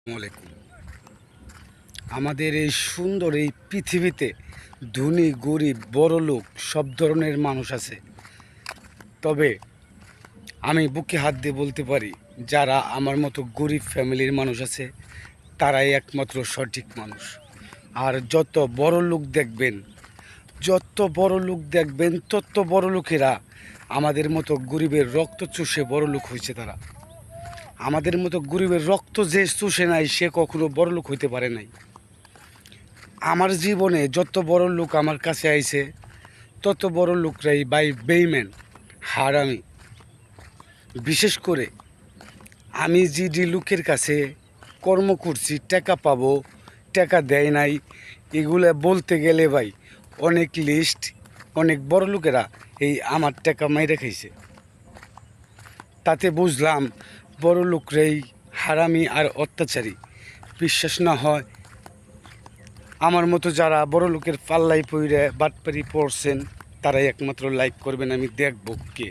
আলাইকুম। আমাদের এই সুন্দর এই পৃথিবীতে ধনী গরিব বড়লোক সব ধরনের মানুষ আছে। তবে আমি বুকে হাত দিয়ে বলতে পারি, যারা আমার মতো গরিব ফ্যামিলির মানুষ আছে তারাই একমাত্র সঠিক মানুষ। আর যত বড় লোক দেখবেন তত বড় লোকেরা আমাদের মতো গরিবের রক্ত চুষে বড় লোক হয়েছে। তারা আমাদের মতো গরিবের রক্ত যে চুষে নাই সে কখনো বড় লোক হইতে পারে নাই। আমার জীবনে যত বড় লোক আমার কাছে আইছে তত বড় লোকরাই বেইমান, হারামি। বিশেষ করে আমি যে লোকের কাছে কর্ম করছি, টাকা পাবো, টাকা দেয় নাই, এগুলো বলতে গেলে ভাই অনেক লিস্ট, অনেক বড় লোকেরা এই আমার টাকা মাইরে খাইছে। তাতে বুঝলাম বড় লোকরাই হারামি আর অত্যাচারী। বিশ্বাস না হয় আমার মতো যারা বড় লোকের পাল্লাই পইরে বাটপারি পড়ছেন তারাই একমাত্র লাইক করবেন, আমি দেখব কে।